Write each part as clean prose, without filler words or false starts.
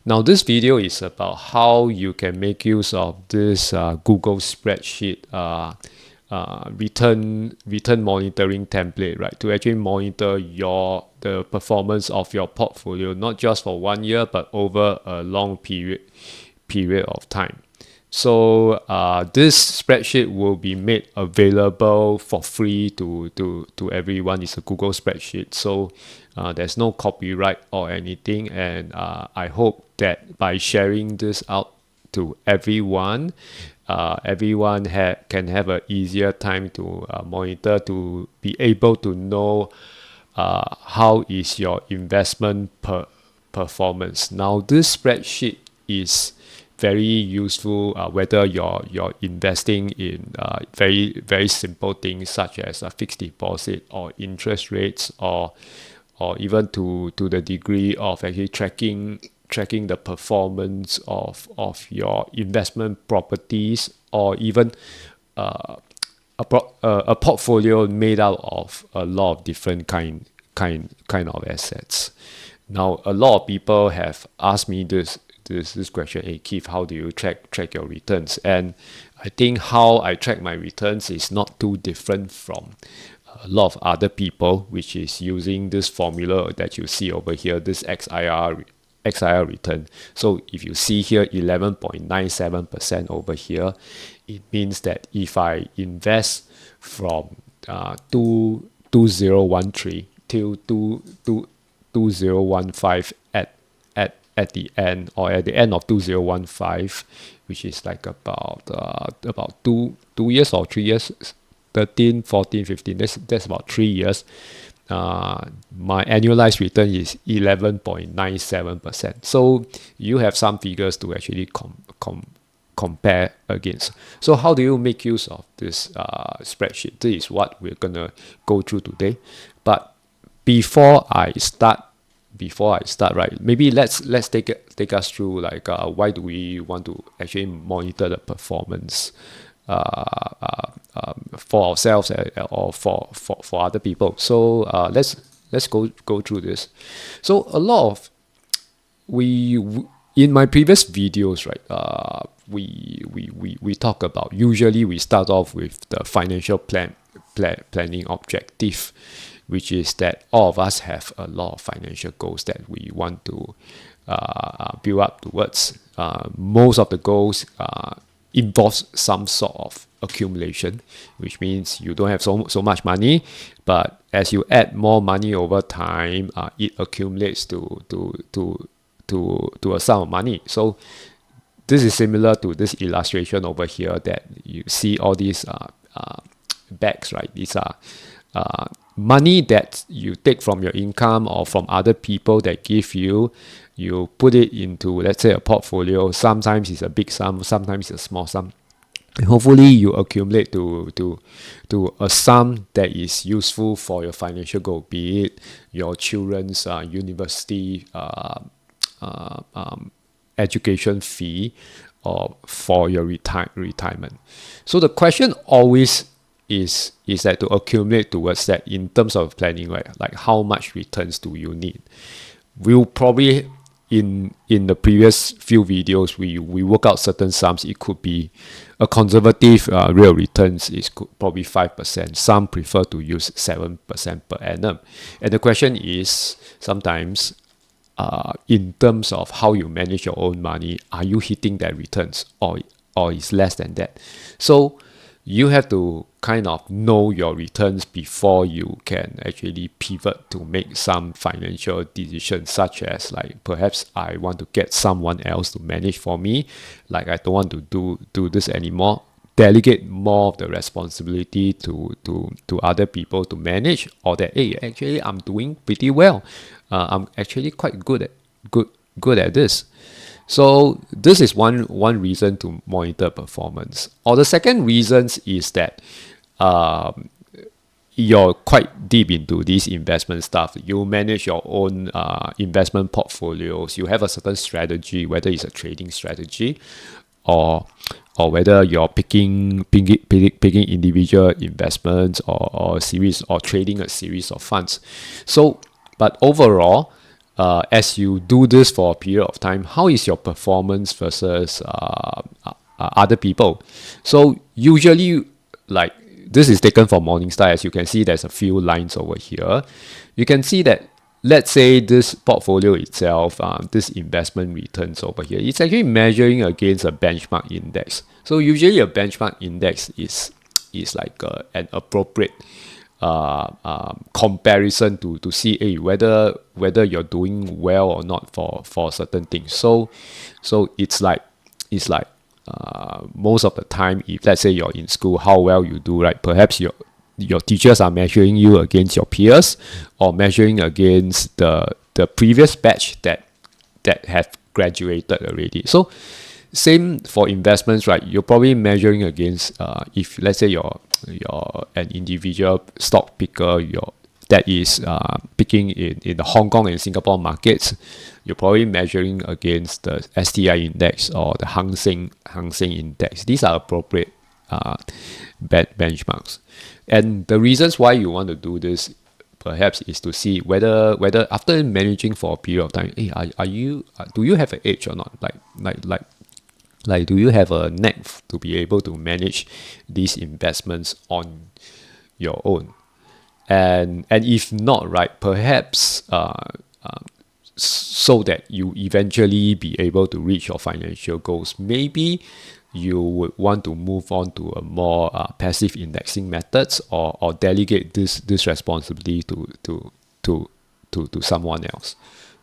Now this video is about how you can make use of this Google Spreadsheet return monitoring template, right, to actually monitor the performance of your portfolio, not just for 1 year but over a long period of time. So this spreadsheet will be made available for free to everyone. It's a Google spreadsheet, so there's no copyright or anything, and I hope that by sharing this out to everyone, everyone can have an easier time to monitor, to be able to know how is your investment performance. Now this spreadsheet is very useful whether you're investing in very simple things such as a fixed deposit or interest rates, or even to the degree of actually tracking the performance of your investment properties, or even a portfolio made out of a lot of different kind of assets. Now, a lot of people have asked me this question: hey Keith, how do you track your returns? And I think how I track my returns is not too different from a lot of other people, which is using this formula that you see over here, this XIRR return. So if you see here 11.97% over here, it means that if I invest from 2013 till 2015 at the end, or at the end of 2015, which is like about 2 years or 3 years, 13, 14, 15, that's about 3 years. My annualized return is 11.97%. So you have some figures to actually compare against. So how do you make use of this spreadsheet? This is what we're gonna go through today. But before I start, right, maybe let's take us through, like, why do we want to actually monitor the performance for ourselves or for other people. So let's go through this. So a lot of in my previous videos, right, we talk about, usually we start off with the financial planning objective, which is that all of us have a lot of financial goals that we want to build up towards. Most of the goals involves some sort of accumulation, which means you don't have so much money, but as you add more money over time, it accumulates to a sum of money. So this is similar to this illustration over here that you see all these bags, right? These are money that you take from your income or from other people that give you put it into, let's say, a portfolio. Sometimes it's a big sum, sometimes it's a small sum. And hopefully you accumulate to a sum that is useful for your financial goal, be it your children's university education fee, or for your retirement. So the question always is that to accumulate towards that in terms of planning, right? Like, how much returns do you need? We'll probably, in the previous few videos, we work out certain sums. It could be a conservative real returns is probably 5%. Some prefer to use 7% per annum. And the question is sometimes, in terms of how you manage your own money, are you hitting that returns, or is less than that? So you have to kind of know your returns before you can actually pivot to make some financial decisions, such as, like, perhaps I want to get someone else to manage for me. Like, I don't want to do this anymore. Delegate more of the responsibility to other people to manage, or that, hey, actually I'm doing pretty well. I'm actually quite good at this. So this is one reason to monitor performance. Or the second reason is that you're quite deep into this investment stuff. You manage your own investment portfolios. You have a certain strategy, whether it's a trading strategy or whether you're picking individual investments or a series, or trading a series of funds. So, but overall, as you do this for a period of time, how is your performance versus other people? So usually, like, this is taken from Morningstar. As you can see, there's a few lines over here. You can see that, let's say this portfolio itself, this investment returns over here, it's actually measuring against a benchmark index. So usually a benchmark index is like an appropriate comparison to see whether you're doing well or not for certain things. So it's like most of the time, if let's say you're in school, how well you do, right? Perhaps your teachers are measuring you against your peers, or measuring against the previous batch that have graduated already. So same for investments, right? You're probably measuring against if let's say you're an individual stock picker, that is picking in the Hong Kong and Singapore markets, you're probably measuring against the STI index or the Hang Seng index. These are appropriate benchmarks. And the reasons why you want to do this perhaps is to see whether after managing for a period of time, do you have an edge or not? Like, do you have a knack to be able to manage these investments on your own? And if not, right, perhaps so that you eventually be able to reach your financial goals, maybe you would want to move on to a more passive indexing methods, or delegate this responsibility to someone else.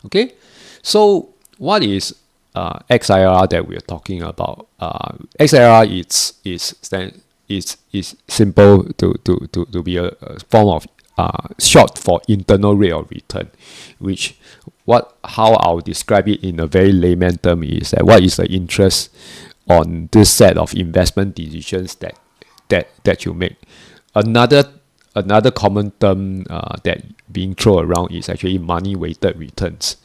Okay, so what is XIRR that we're talking about? XIRR is simple to be a form of short for internal rate of return, which how I'll describe it in a very layman term is that what is the interest on this set of investment decisions that you make. Another common term that being thrown around is actually money weighted returns.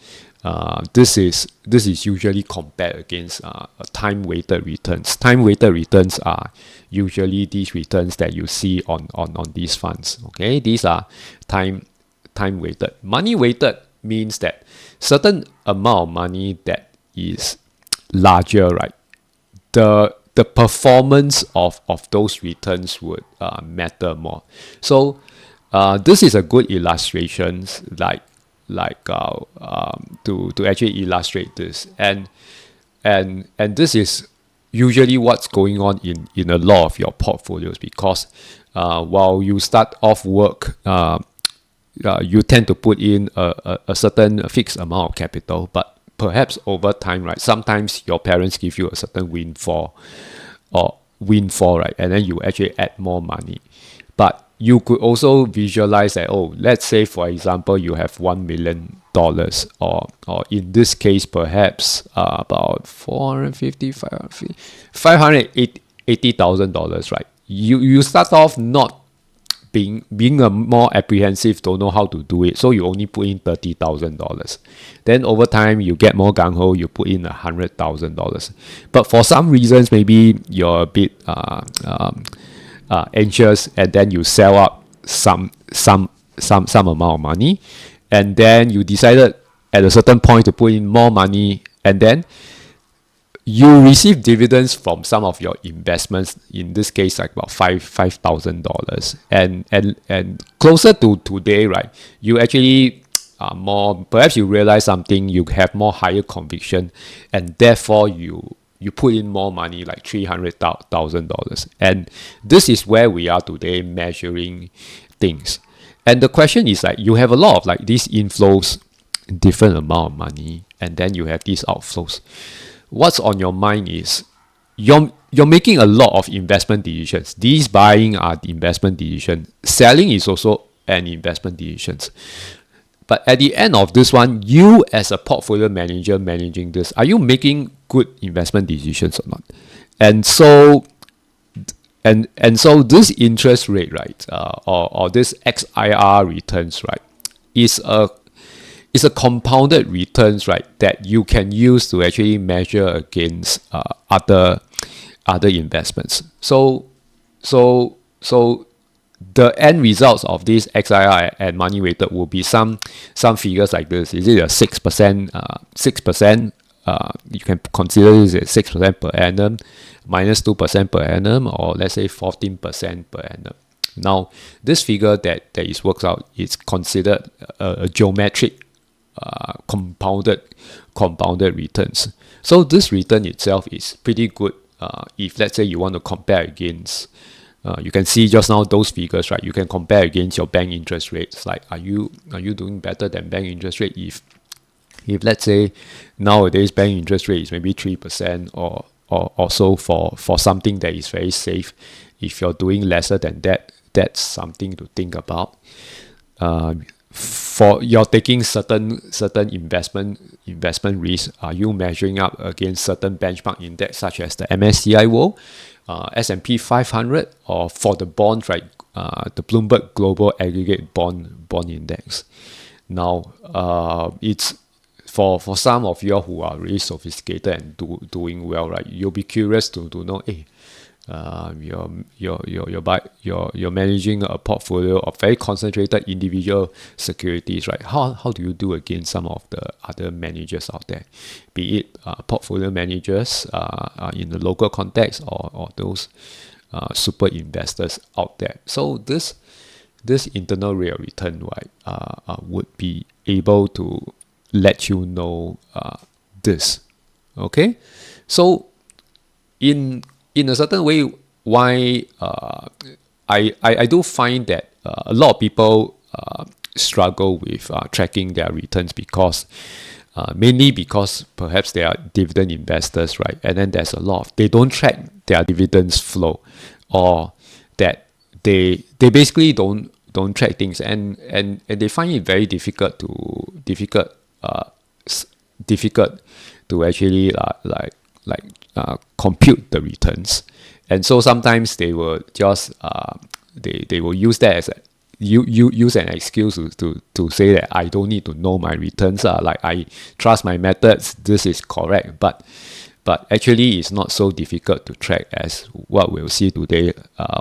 This is usually compared against time weighted returns. Time weighted returns are usually these returns that you see on these funds. Okay, these are time weighted. Money weighted means that certain amount of money that is larger, right? The performance of those returns would matter more. So this is a good illustration, to actually illustrate this, and this is usually what's going on in a lot of your portfolios, because while you start off work, you tend to put in a certain fixed amount of capital, but perhaps over time, right, sometimes your parents give you a certain windfall, right, and then you actually add more money. But you could also visualize that, let's say, for example, you have $1 million, or in this case, perhaps about $580,000, right? You start off not being a more apprehensive, don't know how to do it, so you only put in $30,000. Then over time, you get more gung-ho, you put in $100,000. But for some reasons, maybe you're a bit anxious, and then you sell up some amount of money, and then you decided at a certain point to put in more money, and then you receive dividends from some of your investments, in this case like about $5,000, and closer to today, right, you actually more, perhaps you realize something, you have more higher conviction, and therefore you put in more money, like $300,000. And this is where we are today, measuring things. And the question is, like, you have a lot of like these inflows, different amount of money, and then you have these outflows. What's on your mind is you're making a lot of investment decisions. These buying are the investment decision. Selling is also an investment decision. But at the end of this one, you as a portfolio manager managing this, are you making good investment decisions or not? And so this interest rate, right, or this XIRR returns, right, is a compounded returns, right, that you can use to actually measure against other investments. So the end results of this XIRR and money weighted will be some figures like this. Is it a 6%? 6%? You can consider this as 6% per annum, minus 2% per annum, or let's say 14% per annum. Now, this figure that is worked out is considered a geometric compounded returns. So this return itself is pretty good if let's say you want to compare against. You can see just now those figures, right? You can compare against your bank interest rates. Like, are you doing better than bank interest rate? If let's say nowadays bank interest rate is maybe 3% or so for something that is very safe. If you're doing lesser than that, that's something to think about. For you're taking certain investment risk, are you measuring up against certain benchmark index such as the MSCI World, S&P 500, or for the bonds, right? The Bloomberg Global Aggregate Bond Index. Now, it's for some of you who are really sophisticated and doing well, right? You'll be curious to know, you're managing a portfolio of very concentrated individual securities, right? How do you do against some of the other managers out there, be it portfolio managers in the local context or those super investors out there? So this internal rate of return, right, would be able to let you know this. Okay, so in a certain way, why I do find that a lot of people struggle with tracking their returns because mainly because perhaps they are dividend investors, right? And then there's a lot of, they don't track their dividends flow, or that they basically don't track things, and they find it very difficult to actually compute the returns. And so sometimes they will just they will use that as use an excuse to say that I don't need to know my returns. Like, I trust my methods, this is correct. But actually it's not so difficult to track as what we'll see today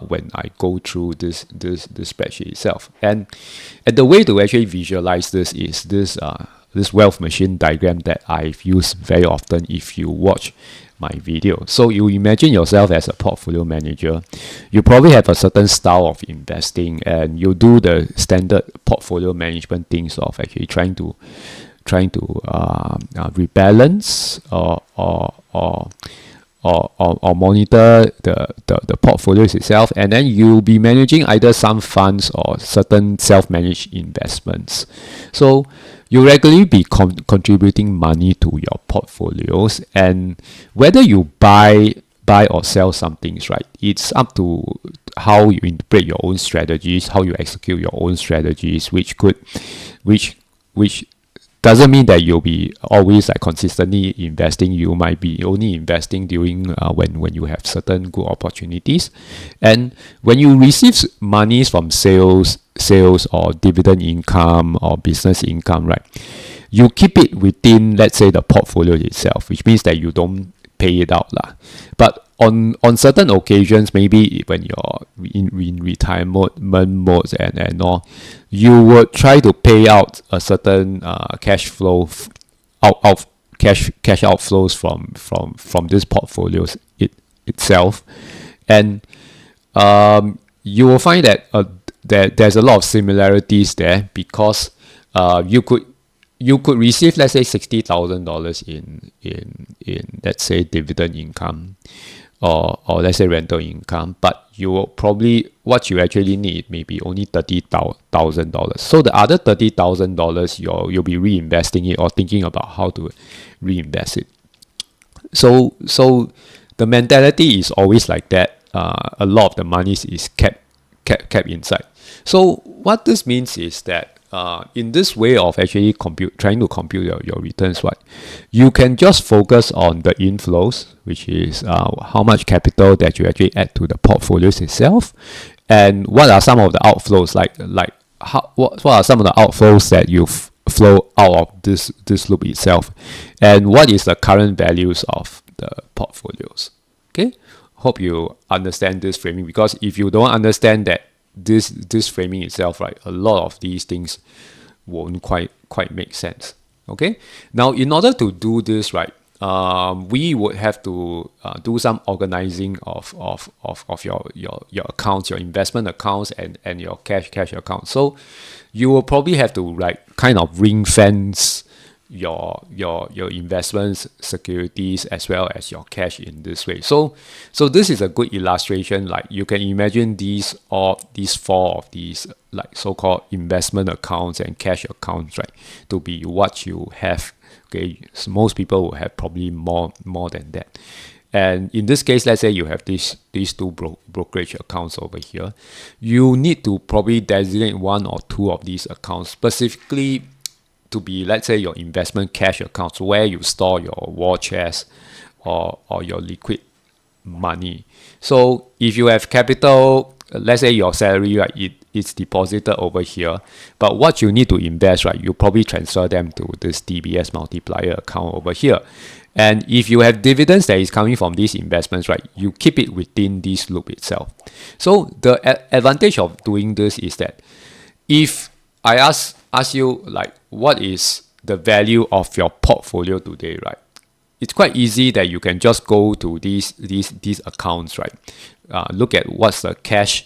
when I go through this spreadsheet itself. And the way to actually visualize this is this wealth machine diagram that I've used very often if you watch my video. So you imagine yourself as a portfolio manager. You probably have a certain style of investing, and you do the standard portfolio management things of actually trying to rebalance or monitor the portfolios itself, and then you'll be managing either some funds or certain self-managed investments. So you regularly be contributing money to your portfolios, and whether you buy or sell some things, right, it's up to how you interpret your own strategies, how you execute your own strategies, which doesn't mean that you'll be always consistently investing. You might be only investing during when you have certain good opportunities. And when you receive monies from sales or dividend income or business income, right, you keep it within, let's say, the portfolio itself, which means that you don't pay it out lah. But on certain occasions, maybe when you're in retirement modes and all, you would try to pay out a certain cash flow cash outflows from these portfolios itself, and you will find that there's a lot of similarities there, because you could receive, let's say, $60,000 in let's say dividend income, or let's say rental income, but you will probably, what you actually need maybe only $30,000. So the other $30,000 you'll be reinvesting it or thinking about how to reinvest it. So the mentality is always like that. A lot of the money is kept inside. So what this means is that in this way of actually trying to compute your returns, right, you can just focus on the inflows, which is how much capital that you actually add to the portfolios itself, and what are some of the outflows, what are some of the outflows that you flow out of this loop itself, and what is the current values of the portfolios. Okay, hope you understand this framing, because if you don't understand that this framing itself, right, a lot of these things won't quite make sense. Okay, now in order to do this, right, we would have to do some organizing of your accounts, your investment accounts, and your cash account. So you will probably have to like kind of ring fence your investments, securities, as well as your cash in this way. So this is a good illustration. Like you can imagine these four of these like so-called investment accounts and cash accounts, right, to be what you have. Okay, so most people will have probably more than that. And in this case, let's say you have these two brokerage accounts over here. You need to probably designate one or two of these accounts specifically to be, let's say, your investment cash accounts, where you store your war chest or your liquid money. So if you have capital, let's say your salary, right, it's deposited over here, but what you need to invest, right, you probably transfer them to this DBS multiplier account over here. And if you have dividends that is coming from these investments, right, you keep it within this loop itself. So the advantage of doing this is that if I ask you, like, what is the value of your portfolio today, right? It's quite easy that you can just go to these accounts, right? Look at what's the cash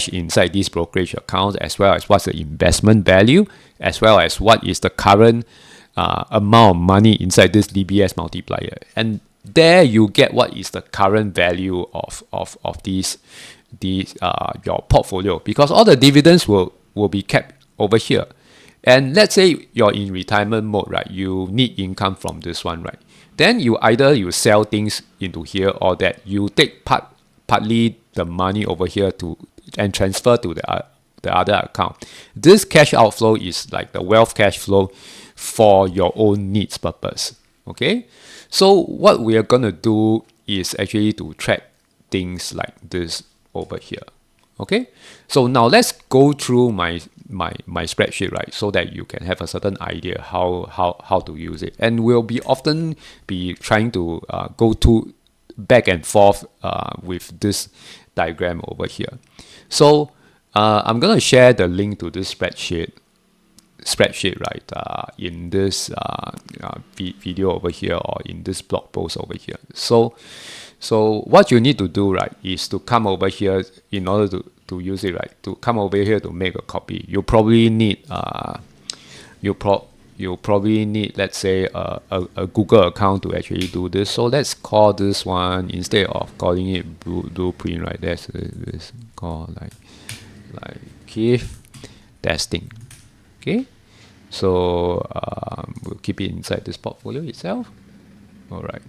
inside these brokerage accounts, as well as what's the investment value, as well as what is the current amount of money inside this DBS multiplier. And there you get what is the current value of these your portfolio, because all the dividends will be kept over here. And let's say you're in retirement mode, right? You need income from this one, right? Then you sell things into here, or that you take partly the money over here and transfer to the other account. This cash outflow is like the wealth cash flow for your own needs purpose. Okay, so what we are gonna do is actually to track things like this over here. Okay, so now let's go through my spreadsheet, right, so that you can have a certain idea how to use it. And we'll be often be trying to go to back and forth with this diagram over here. So I'm gonna share the link to this spreadsheet, right, in this video over here, or in this blog post over here. So what you need to do, right, is to come over here in order to use it, right, to come over here to make a copy. You probably need let's say a Google account to actually do this. So let's call this one, instead of calling it blueprint, right, let's call like Keith testing. Okay, so we'll keep it inside this portfolio itself. All right.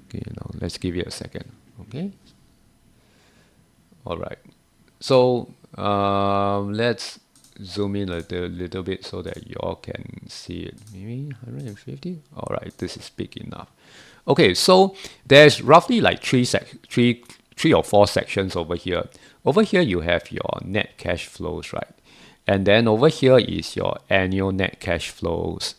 Okay, now let's give it a second. Okay. All right. So let's zoom in a little bit so that you all can see it. Maybe 150. All right, this is big enough. Okay, so there's roughly like three or four sections over here. Over here you have your net cash flows, right? And then over here is your annual net cash flows.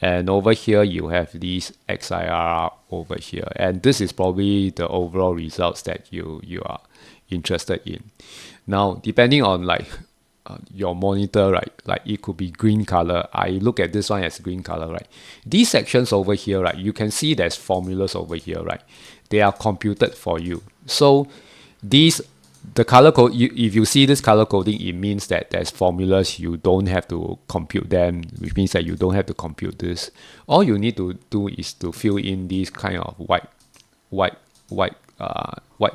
And over here you have these XIRR over here, and this is probably the overall results that you are interested in. Now, depending on like your monitor, right, like it could be green color. I look at this one as green color, right? These sections over here, right, you can see there's formulas over here, right? They are computed for you. So the color code, if you see this color coding, it means that there's formulas. You don't have to compute them, which means that you don't have to compute this. All you need to do is to fill in these kind of white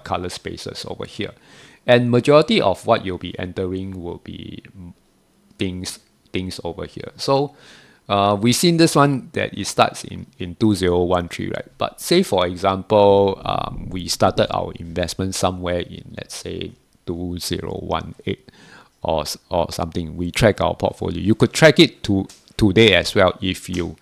color spaces over here. And majority of what you'll be entering will be things over here. So we've seen this one that it starts in 2013, right? But say for example, we started our investment somewhere in, let's say, 2018 or something. We track our portfolio. You could track it to today as well if you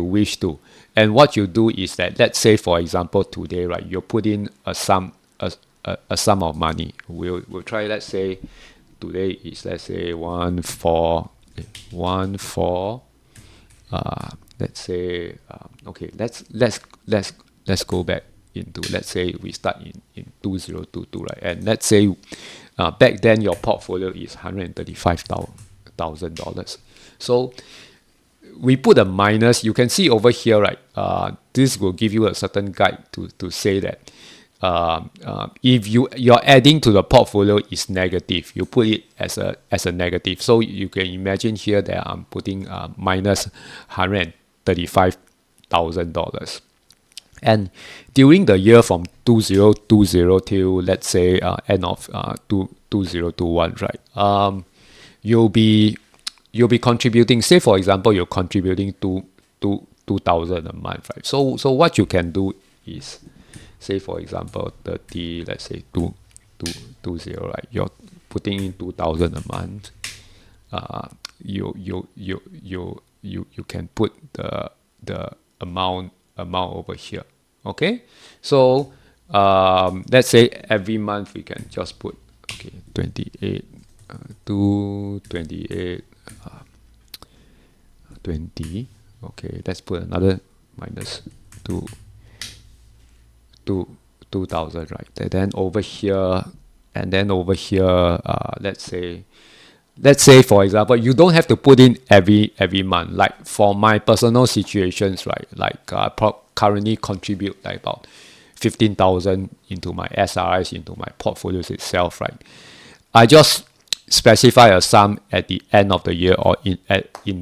wish to. And what you do is that, let's say for example today, right, you put in a sum of money. We'll try, let's say today is, let's say 1,4. Let's say okay, let's go back into, let's say we start in 2022, right? And let's say back then your portfolio is $135,000. So we put a minus. You can see over here, right? This will give you a certain guide to say that if you're adding to the portfolio is negative, you put it as a negative. So you can imagine here that I'm putting minus $135,000. And during the year from 2020 till, let's say, end of 2021, right? You'll be contributing. Say for example, you're contributing to 2,000 a month, right? So what you can do is, say for example 30, let's say 20, right? You're putting in 2,000 a month. You can put the amount over here. Okay, so let's say every month we can just put 28 228 20. Okay, let's put another minus 2,000, right? And then over here, let's say for example, you don't have to put in every month. Like for my personal situations, right? Like currently contribute like about 15,000 into my SRIs, into my portfolios itself, right? I just specify a sum at the end of the year or in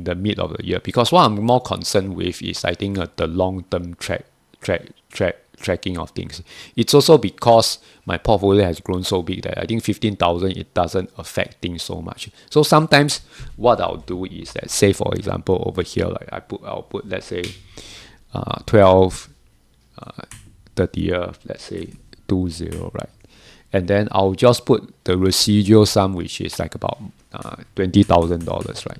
the mid of the year, because what I'm more concerned with is, I think, the long-term tracking of things. It's also because my portfolio has grown so big that I think 15,000, it doesn't affect things so much. So sometimes what I'll do is that, say for example over here, like I'll put let's say 12 30th, let's say 20, right? And then I'll just put the residual sum, which is like about $20,000, right?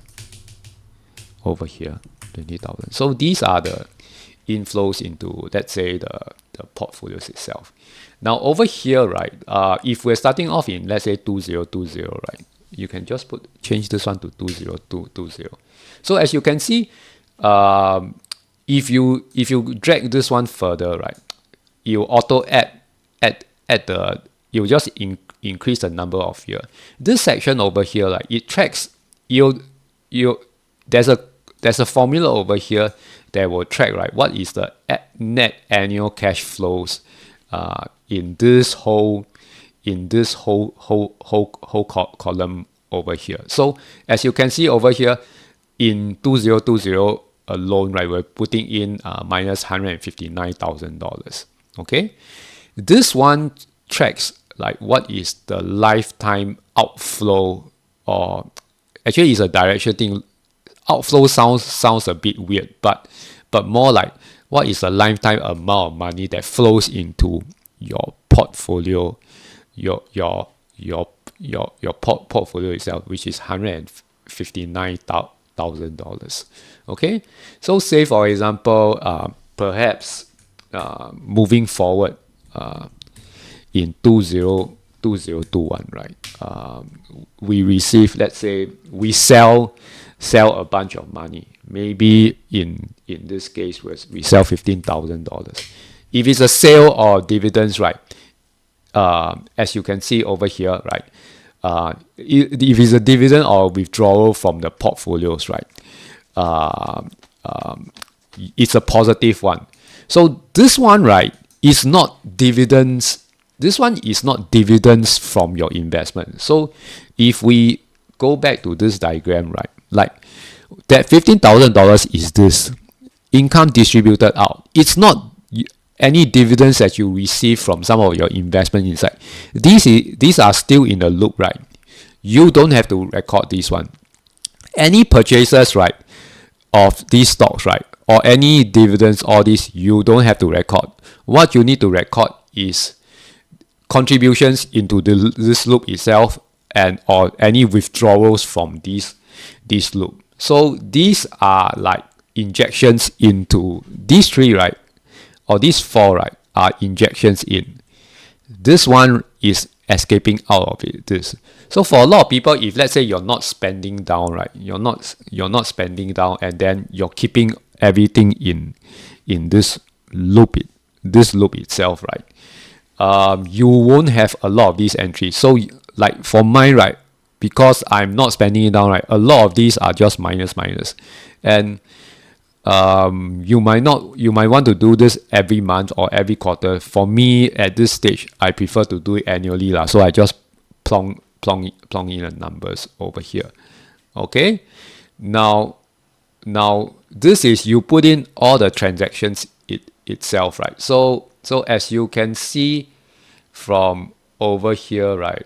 Over here, 20,000. So these are the inflows into, let's say, the portfolios itself. Now over here, right? If we're starting off in, let's say 2020, right? You can just change this one to 2020. So as you can see, if you drag this one further, right? You auto add the, you just increase the number of year. This section over here, like it tracks there's a formula over here that will track, right, what is the net annual cash flows in this whole column over here. So as you can see over here, in 2020 alone, right, we're putting in minus $159,000. Okay, this one tracks like what is the lifetime outflow, or actually it's a direction thing. Outflow sounds a bit weird, but more like what is the lifetime amount of money that flows into your portfolio, your portfolio itself, which is $159,000. Okay, so say for example, perhaps moving forward in 2021, right? We receive, let's say, we sell a bunch of money. Maybe in this case, we sell $15,000. If it's a sale or dividends, right? As you can see over here, right? If it's a dividend or withdrawal from the portfolios, right? It's a positive one. So this one, right, is not dividends. This one is not dividends from your investment. So if we go back to this diagram, right, like that $15,000 is this income distributed out. It's not any dividends that you receive from some of your investment inside. These are still in the loop, right? You don't have to record this one. Any purchases, right, of these stocks, right, or any dividends, all this, you don't have to record. What you need to record is contributions into this loop itself, and or any withdrawals from this loop. So these are like injections into these three, right, or these four, right, are injections in. This one is escaping out of it. This. So for a lot of people, if let's say you're not spending down, right, you're not spending down, and then you're keeping everything in this loop loop itself, right, you won't have a lot of these entries. So like for mine, right, because I'm not spending it down, right, a lot of these are just minus, and you might want to do this every month or every quarter. For me at this stage, I prefer to do it annually lah. So I just plonk in the numbers over here. Okay, now this is you put in all the transactions itself, right? So as you can see from over here, right,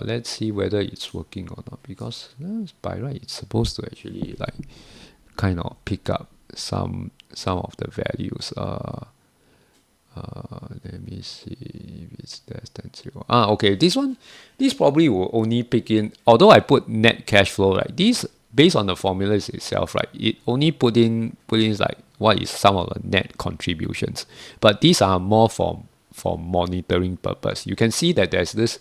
let's see whether it's working or not, because by right it's supposed to actually like kind of pick up some of the values. Let me see if it's less than 0. Okay, this probably will only pick in, although I put net cash flow, right, these based on the formulas itself, right, it only put in like what is some of the net contributions, but these are more for monitoring purpose. You can see that there's this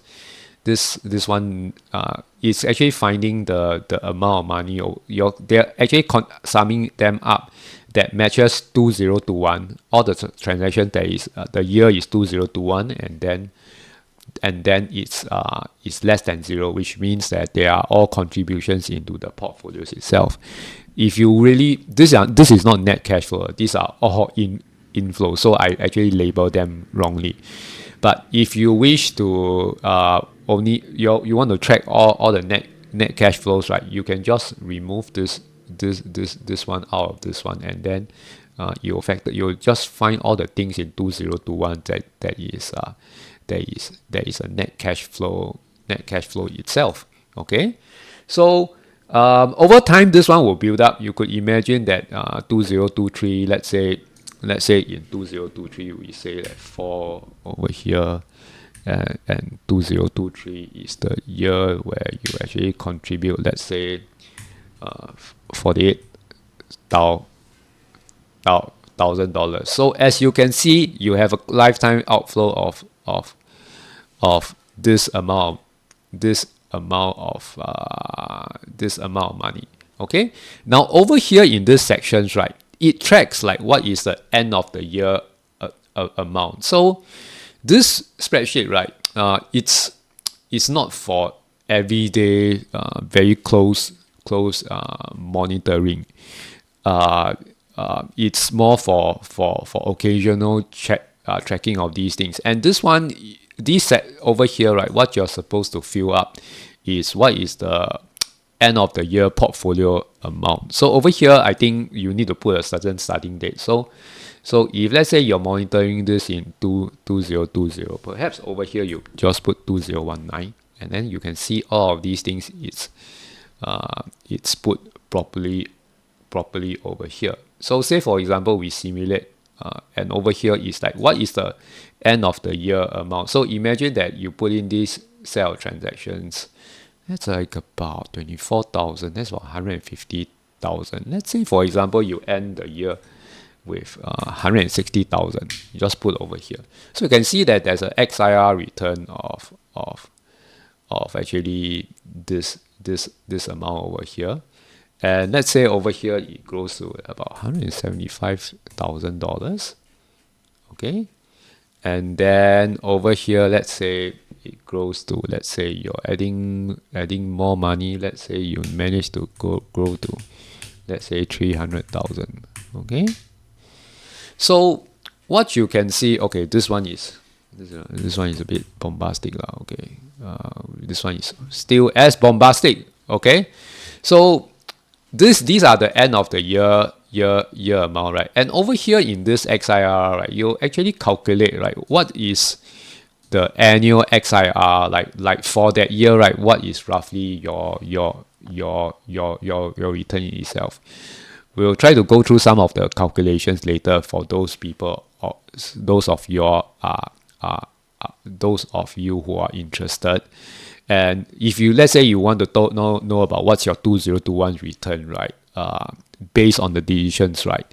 one is actually finding the amount of money, or they're actually summing them up that matches 2021. All the transaction that is the year is 2021, and then it's less than 0, which means that they are all contributions into the portfolios itself. If you really, this is not net cash flow, these are all inflow, so I actually label them wrongly. But if you wish to only you want to track all the net cash flows, right, you can just remove this one out of this one, and then you'll just find all the things in 2021 that is a net cash flow itself. Okay, so over time this one will build up. You could imagine that 2023, let's say in 2023 we say that 4 over here, and 2023 is the year where you actually contribute, let's say $48,000. So as you can see, you have a lifetime outflow of this amount of money. Okay, now over here in this sections, right, it tracks like what is the end of the year amount. So this spreadsheet, right, it's not for everyday very close monitoring. It's more for occasional tracking of these things. And this set over here, right, what you're supposed to fill up is what is the end of the year portfolio amount. So over here, I think you need to put a certain starting date. So if let's say you're monitoring this in 2020, perhaps over here you just put 2019, and then you can see all of these things. It's put properly over here. So say for example we simulate, and over here is like what is the end of the year amount. So imagine that you put in this set of transactions. That's like about 24,000. That's about 150,000. Let's say for example you end the year with 160,000. You just put over here. So you can see that there's an XIRR return of actually this amount over here. And let's say over here it grows to about $175,000. Okay, and then over here, let's say it grows to, let's say you're adding more money. Let's say you manage to grow to, let's say 300,000. Okay, so what you can see, okay, this one is a bit bombastic lah. Okay, this one is still as bombastic. Okay, so these are the end of the year amount, right? And over here in this XIRR, right, you actually calculate, right, what is the annual XIRR like for that year, right? What is roughly your return in itself? We'll try to go through some of the calculations later for those people, or those of you who are interested. And if you, let's say you want to know about what's your 2021 return, right? Based on the decisions, right,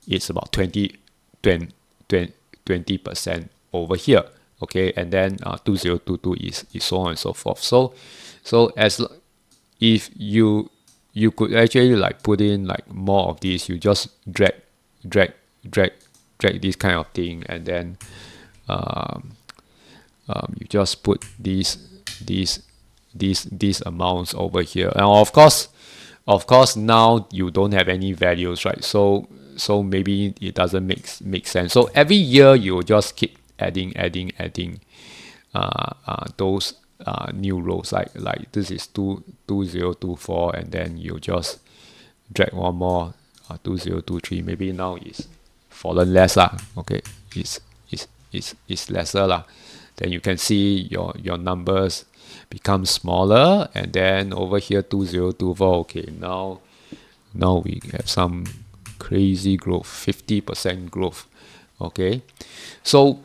it's about 20% over here. Okay, and then 2022 is so on and so forth. So if you could actually like put in like more of these, you just drag drag this kind of thing, and then you just put these amounts over here. And of course now you don't have any values, right? So maybe it doesn't make sense. So every year you just keep adding those new rows, like this is 2024, and then you just drag one more 2023. Maybe now it's fallen less lah. Okay, it's lesser lah. Then you can see your numbers become smaller, and then over here 2024. Okay, now we have some crazy growth, 50% growth. Okay, so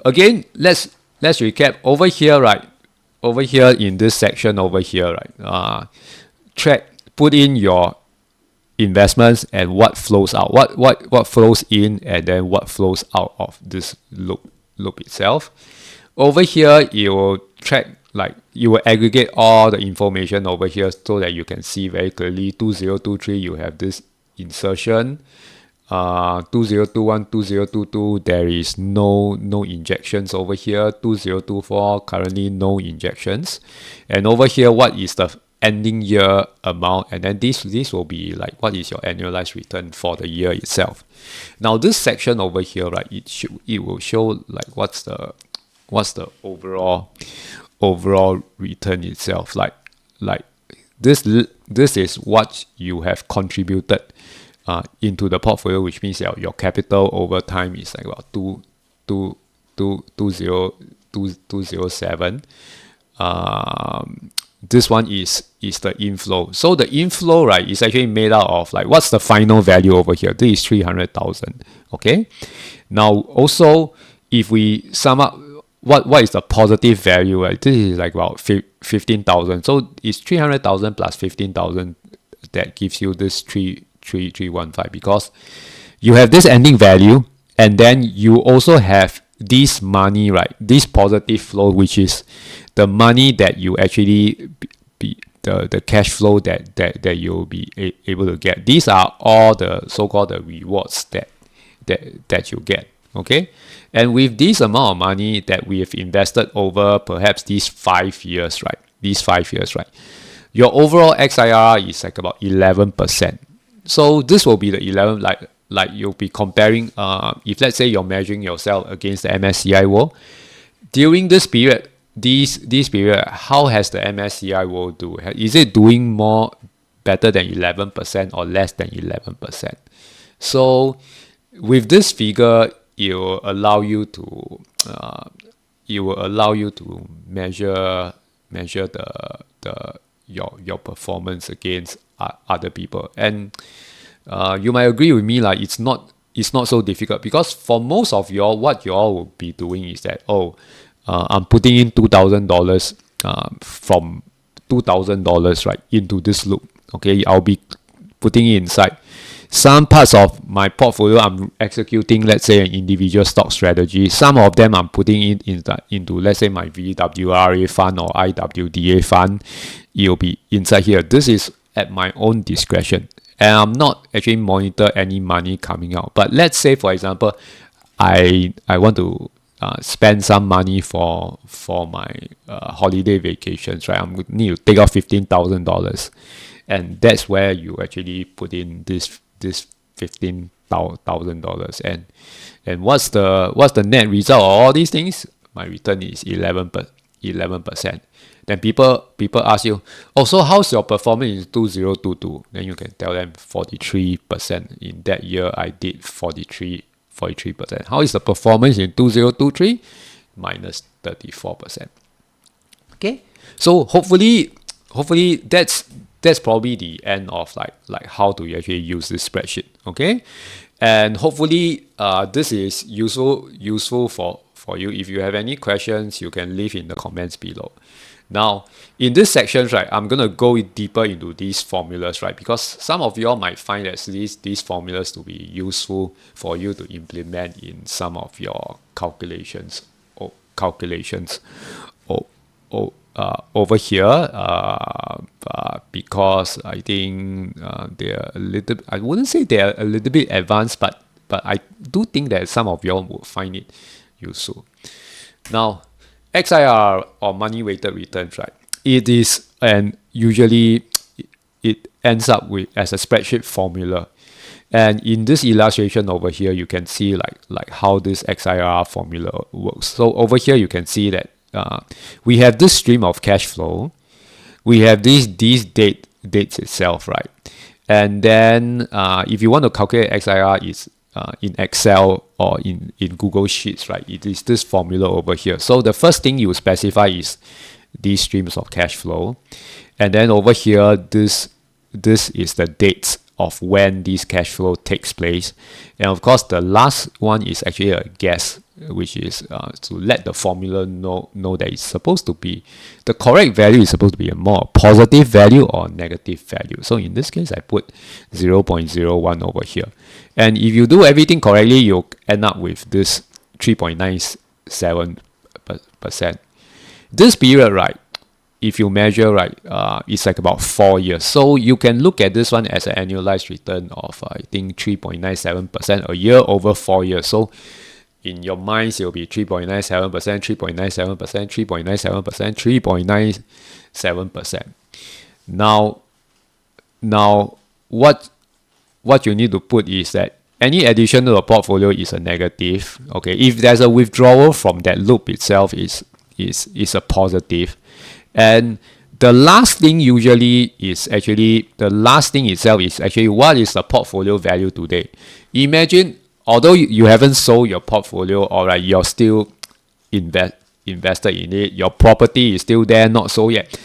again, let's recap over here, right? Over here in this section over here, right? Put in your investments and what flows out, what flows in, and then what flows out of this loop itself. Over here, you will track, like you will aggregate all the information over here so that you can see very clearly. 2023, you have this insertion. 2021, 2022, there is no injections over here. 2024, currently no injections. And over here, what is the ending year amount? And then this will be like what is your annualized return for the year itself. Now this section over here, right, it will show like what's the overall return itself. Like this is what you have contributed into the portfolio, which means your capital over time is like about 207. This one is the inflow. So the inflow, right, is actually made out of like what's the final value over here. This is 300,000. Okay. Now also, if we sum up what is the positive value, right? This is like about 15,000. So it's 300,000 plus 15,000 that gives you this 3,315, because you have this ending value, and then you also have this money, right? This positive flow, which is the money that you actually the cash flow that you'll be able to get. These are all the so-called the rewards that you get. Okay, and with this amount of money that we have invested over perhaps these 5 years, right? Your overall XIRR is like about 11%. So this will be the 11, like you'll be comparing. If let's say you're measuring yourself against the MSCI World during this period, this period, how has the MSCI World do? Is it doing better than 11% or less than 11%? So with this figure, it will allow you to measure your performance against other people. And you might agree with me, like it's not so difficult, because for most of y'all, what y'all will be doing is that I'm putting in $2,000 from $2,000 right into this loop. Okay, I'll be putting it inside. Some parts of my portfolio I'm executing, let's say, an individual stock strategy. Some of them I'm putting it into, let's say, my VWRA fund or IWDA fund. It'll be inside here. This is at my own discretion, and I'm not actually monitor any money coming out. But let's say, for example, I want to spend some money for my holiday vacations, right? I'm going to need to take out $15,000, and that's where you actually put in this $15,000. And what's the net result of all these things? My return is 11%. Then people ask you, so how's your performance in 2022? Then you can tell them 43%. In that year, I did 43%. How is the performance in 2023? Minus 34%. Okay, so hopefully that's probably the end of like how to actually use this spreadsheet. Okay, and hopefully this is useful for you. If you have any questions, you can leave in the comments below. Now, in this section, right, I'm gonna go deeper into these formulas, right? Because some of y'all might find that these formulas to be useful for you to implement in some of your calculations over here. Because I think they're a little. I wouldn't say they're a little bit advanced, but but I do think that some of y'all will find it useful. Now, XIRR or money weighted returns, right? It is, and usually it ends up with as a spreadsheet formula. And in this illustration over here, you can see like how this XIRR formula works. So over here, you can see that we have this stream of cash flow. We have these dates itself, right? And then if you want to calculate XIRR, is in Excel or in Google Sheets, right? It is this formula over here. So the first thing you specify is these streams of cash flow. And then over here, this is the dates of when this cash flow takes place. And of course, the last one is actually a guess, which is to let the formula know that it's supposed to be, the correct value is supposed to be a more positive value or negative value. So in this case, I put 0.01 over here. And if you do everything correctly, you'll end up with this 3.97%. This period, right, if you measure, right, it's like about 4 years. So you can look at this one as an annualized return of, I think, 3.97% a year over 4 years. So in your minds, it will be 3.97%, 3.97%, 3.97%, 3.97%. Now, what you need to put is that any addition to the portfolio is a negative. Okay, if there's a withdrawal from that loop itself, is a positive. And the last thing usually is actually, the last thing itself is actually what is the portfolio value today. Imagine, although you haven't sold your portfolio, or right, you're still invested in it, your property is still there, not sold yet.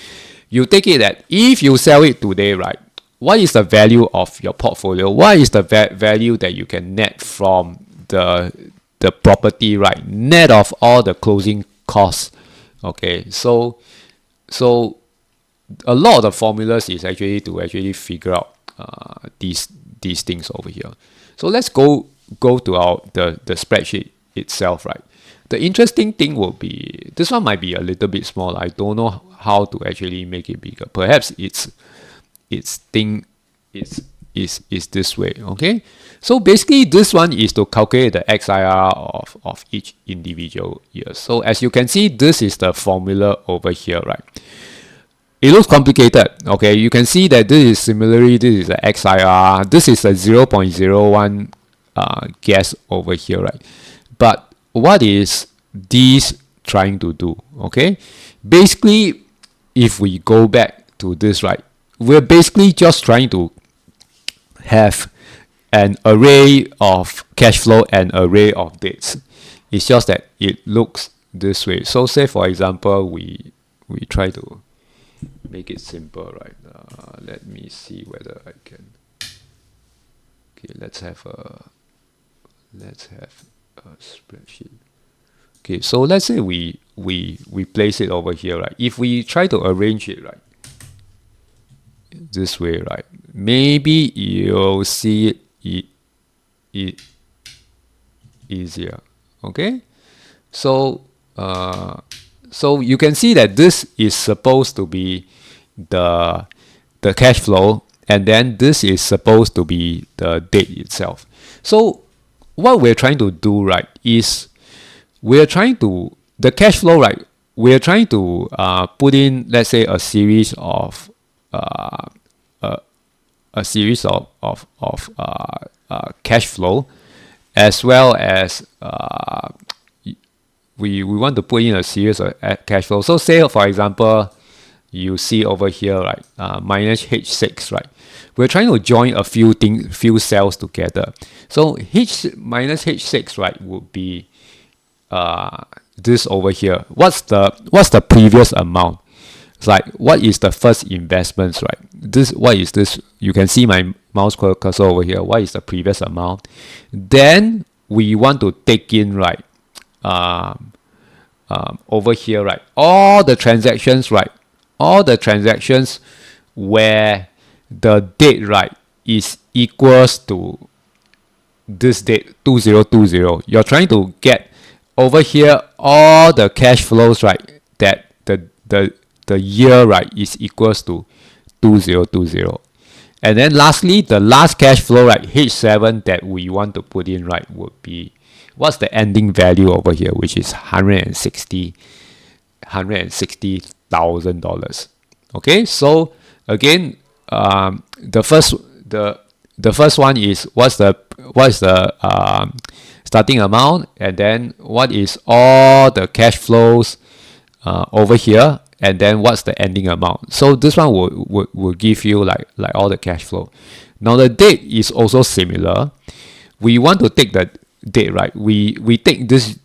You take it that if you sell it today, right, what is the value of your portfolio? What is the value that you can net from the property, right? Net of all the closing costs. Okay, so a lot of the formulas is actually to actually figure out these things over here. So let's go to the spreadsheet itself, right? The interesting thing will be, this one might be a little bit small. I don't know how to actually make it bigger. Perhaps its thing is this way. Okay, so basically this one is to calculate the XIRR of each individual year. So as you can see, this is the formula over here, right? It looks complicated. Okay, you can see that this is similarly, this is the XIRR, this is a 0.01 guess over here, right? But what is this trying to do? Okay, basically, if we go back to this, right, we're basically just trying to have an array of cash flow and array of dates. It's just that it looks this way. So say for example, we try to make it simple, right? Let me see whether I can. Okay, let's have a spreadsheet. Okay, so let's say we place it over here, right? If we try to arrange it, right, this way, right, maybe you'll see it easier. Okay, so you can see that this is supposed to be the cash flow, and then this is supposed to be the date itself. So what we're trying to do, right, is we're trying to, the cash flow, right, we're trying to put in, let's say, a series of cash flow, as well as we want to put in a series of cash flow. So say for example, you see over here, right, minus H6, right? We're trying to join a few cells together. So minus H6, right, would be this over here. What's the previous amount? It's like, what is the first investments, right? What is this? You can see my mouse cursor over here. What is the previous amount? Then we want to take in, right, over here, right, all the transactions, right, all the transactions where the date, right, is equals to this date 2020. You're trying to get over here all the cash flows, right, that the year, right, is equals to 2020. And then lastly, the last cash flow, right, H7 that we want to put in, right, would be what's the ending value over here, which is $160,000. Okay, so again, the first one is what's the starting amount, and then what is all the cash flows over here, and then what's the ending amount. So this one will give you like all the cash flow. Now the date is also similar. We want to take the date, right? We take this,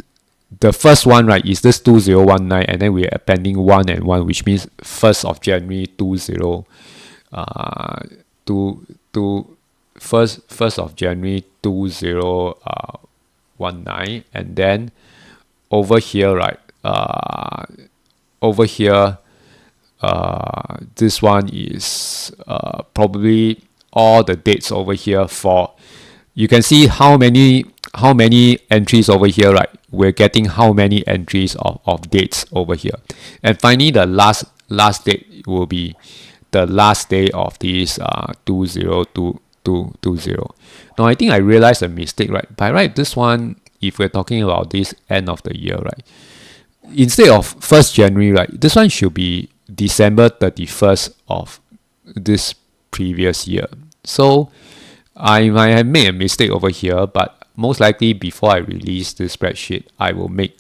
the first one, right, is this 2019, and then we're appending 1 and 1, which means 1st of January 1st of January 2019, and then over here, right, over here, this one is probably all the dates over here. For you can see how many entries over here, right? We're getting how many entries of dates over here. And finally, the last date will be the last day of this 2020. Now I think I realized a mistake, right? By right, this one, if we're talking about this end of the year, right, instead of 1st January, right, this one should be December 31st of this previous year. So I might have made a mistake over here, but most likely before I release this spreadsheet, I will make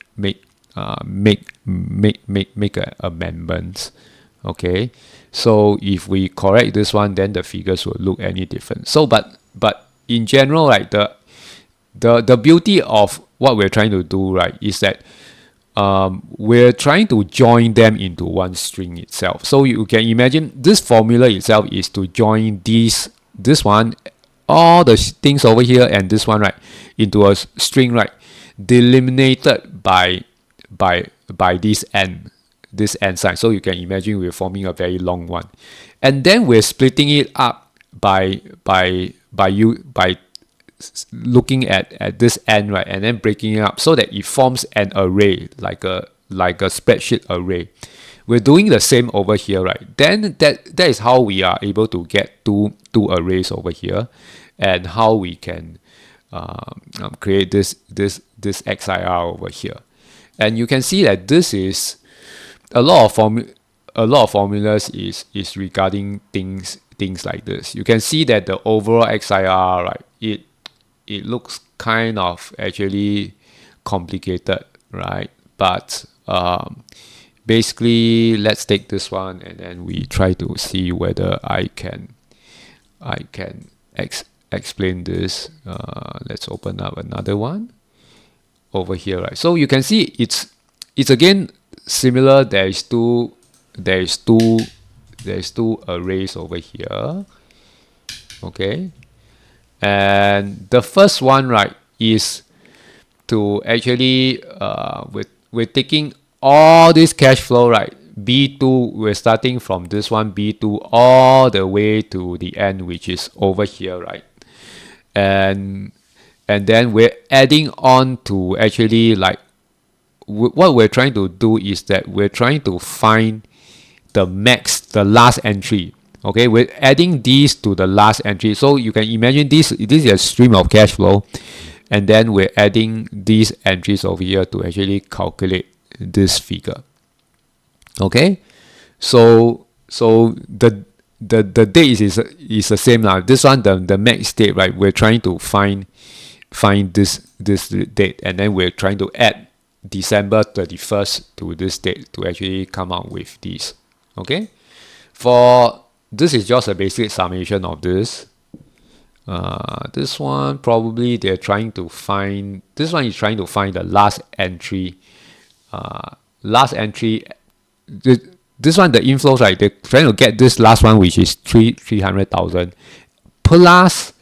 amendments. Okay, so if we correct this one, then the figures will look any different. So but in general, right, the beauty of what we're trying to do, right, is that we're trying to join them into one string itself. So you can imagine this formula itself is to join this one, all the things over here, and this one, right, into a string, right, delimited by this end sign. So you can imagine we're forming a very long one, and then we're splitting it up by looking at this end, right, and then breaking it up so that it forms an array, like a spreadsheet array. We're doing the same over here, right? Then that is how we are able to get two arrays over here, and how we can create this XIRR over here. And you can see that this is a lot of formulas is regarding things like this. You can see that the overall XIRR, right, it looks kind of actually complicated, right? But basically, let's take this one and then we try to see whether I can explain this. Let's open up another one over here, right? So you can see it's again similar. There is two arrays over here. Okay. And the first one, right, is to actually we're taking all this cash flow, right, B2, we're starting from this one B2 all the way to the end, which is over here, right, and then we're adding on to actually, like, what we're trying to do is that we're trying to find the last entry. Okay, we're adding these to the last entry. So you can imagine this is a stream of cash flow, and then we're adding these entries over here to actually calculate this figure. Okay, so the date is the same now. This one, the max date, right? We're trying to find this date, and then we're trying to add December 31st to this date to actually come out with these. Okay, this is just a basic summation of this. This one probably they're trying to find. This one is trying to find the last entry. This one, the inflows, right? They're trying to get this last one, which is 300,000. Plus,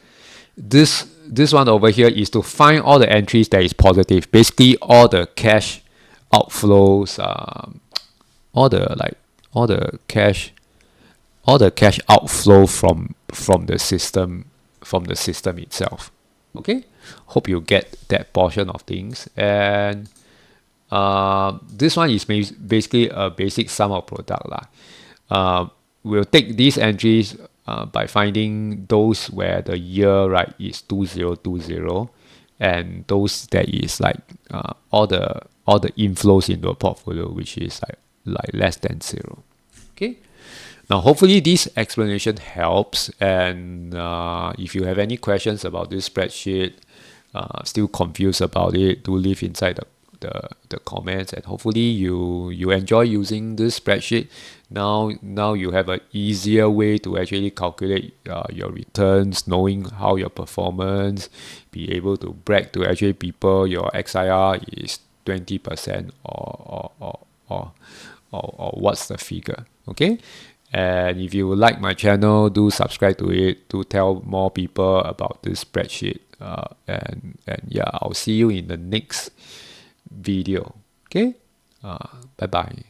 this one over here is to find all the entries that is positive. Basically, all the cash outflows, all the cash outflow from the system itself. Okay, hope you get that portion of things. And this one is basically a basic sum of product lah. We'll take these entries, by finding those where the year, right, is 2020, and those that is like all the inflows into a portfolio which is like less than zero. Okay. Now, hopefully this explanation helps, and if you have any questions about this spreadsheet, still confused about it, do leave inside the comments, and hopefully you enjoy using this spreadsheet. Now you have an easier way to actually calculate your returns, knowing how your performance, be able to brag to actually people your XIRR is 20% or what's the figure. Okay. And if you like my channel, do subscribe to it, do tell more people about this spreadsheet, and yeah, I'll see you in the next video. Okay. Bye bye.